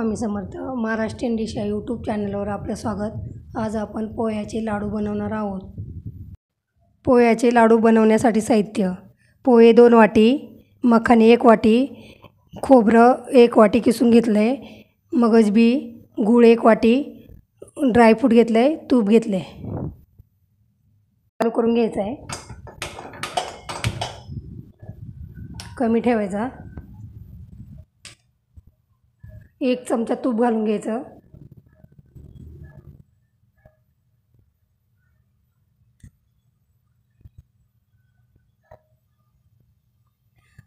Swami Samarth Maharashtrian dish या YouTube चॅनलवर आपलं स्वागत। आज आपण पोह्याचे लाडू बनवणार आहोत। पोह्याचे लाडू बनवण्यासाठी साहित्य: पोहे 2 वाटी, मखाने 1 वाटी, खोबरं 1 वाटी किसून घेतलं आहे, मगजबी, गूळ 1 वाटी, ड्रायफ्रूट घेतलं आहे, तूप घेतलं आहे। चालू करून घ्यायचं आहे, कमी ठेवायचा। 1 चमचा तूप घालून घ्यायचं।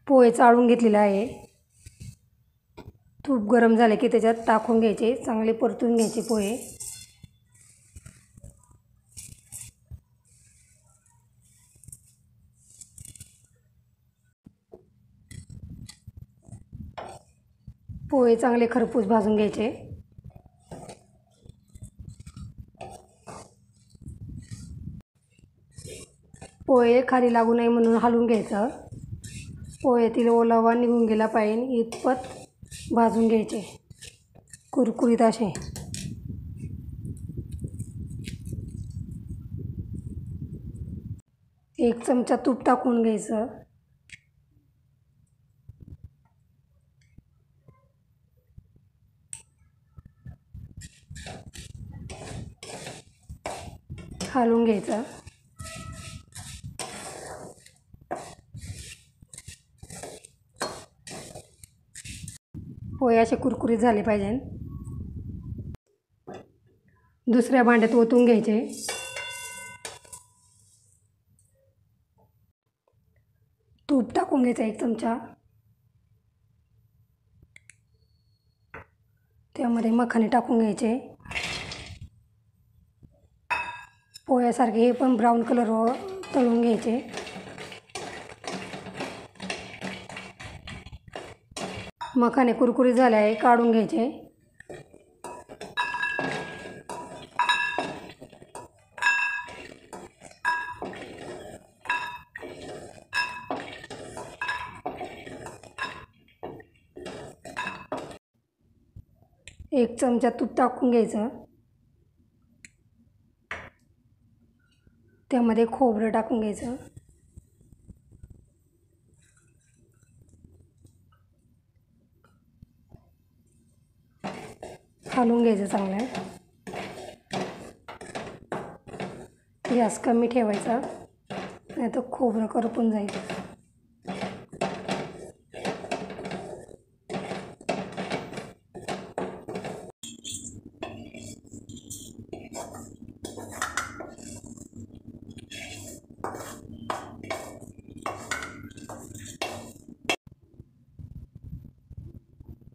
पोहे चाळून घेतलेले आहे। तूप गरम झाले की त्याच्यात टाकून घ्यायचे, चांगले परतून घ्यायचे पोहे। पोहे चांगले खरपूस भाजून घ्यायचे। पोहे खाली लागू नये म्हणून हलवून घ्यायचं। पोह्यातील ओलावा निघून गेला पाहिजे इतपत भाजून घ्यायचे, कुरकुरीत असे। एक चमचा तूप टाकून घ्यायचं। हलवून घ्यायचं। पोहे असे कुरकुरीत झाले पाहिजे। दुसऱ्या भांड्यात ओतून घ्यायचे। तूप टाकून घ्यायचं 1 चमचा। त्यामध्ये मखाने टाकून घ्यायचे। पोह्यासारखे हे पण ब्राऊन कलरवर तळून घ्यायचे। मखाने कुरकुरीत झाले आहे, काढून घ्यायचे। एक चमचा तूप टाकून घ्यायचं। त्यामध्ये खोबरं टाकून घ्यायचं। हलवून घ्यायचं चांगलं। गॅस कमी ठेवायचा, नाही तर खोबरं करपून जाईल।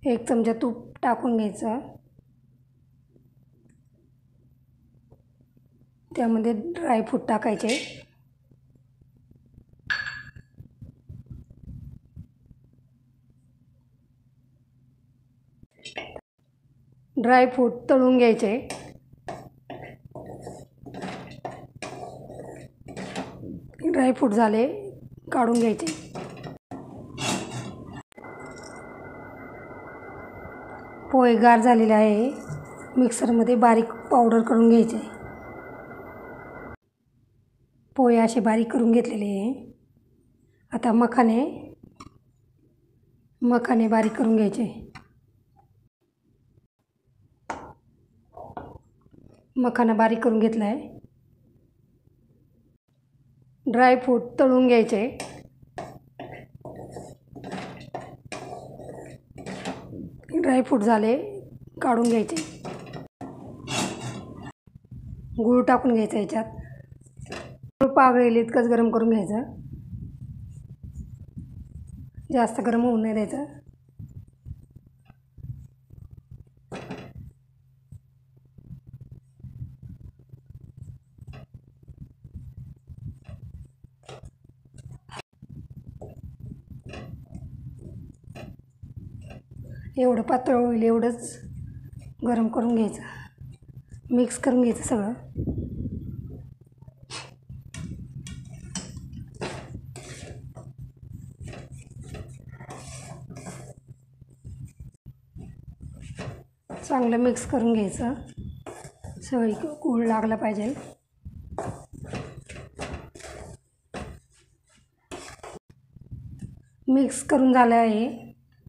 एक चमचा तूप टाकून घ्यायचं। त्यामध्ये ड्रायफ्रूट टाकायचे। ड्रायफ्रूट तळून घ्यायचे। ड्रायफ्रूट झाले, काढून घ्यायचे। पोहे गार झालेले आहे, मिक्सरमध्ये बारीक पावडर करून घ्यायचे। पोहे असे बारीक करून घेतलेले आहे। आता मखाने बारीक करून घ्यायचे। मखाना बारीक करून घेतला आहे। ड्रायफ्रूट तळून घ्यायचे। ड्रायफ्रूट झाले, काढून घ्यायचे। गूळ टाकून घ्यायचा याच्यात। गूळ पागळेल इतकंच गरम करून घ्यायचं, जास्त गरम होऊ नाही द्यायचं। एवढं पातळ होईल एवढंच गरम करून घ्यायचं, मिक्स करून घ्यायचं सगळं। चांगलं मिक्स करून घ्यायचं, सगळी गूळ लागला पाहिजे. मिक्स करून झालं आहे.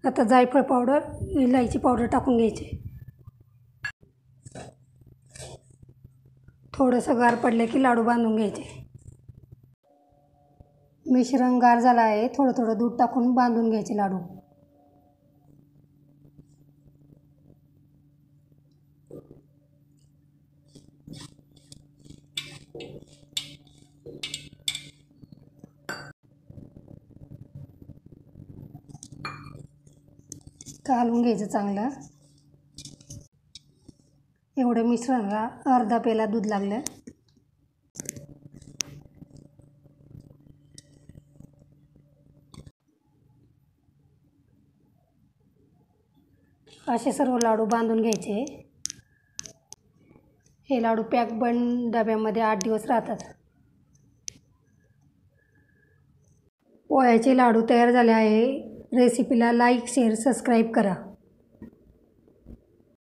आता जायफळ पावडर, इलायची पावडर टाकून घ्यायची. थोडंसं गार पडलं की लाडू बांधून घ्यायचे. मिश्रण गार झालं आहे. थोडं थोडं दूध टाकून बांधून घ्यायचे लाडू. घालून घ्यायचं चांगलं. एवढं मिश्रणाला अर्धा पेला दूध लागलं. असे सर्व लाडू बांधून घ्यायचे. हे लाडू पॅक बंद डब्यामध्ये 8 दिवस राहतात. पोह्याचे लाडू तयार झाले आहे. रेसिपीला लाईक, शेअर, सबस्क्राईब करा.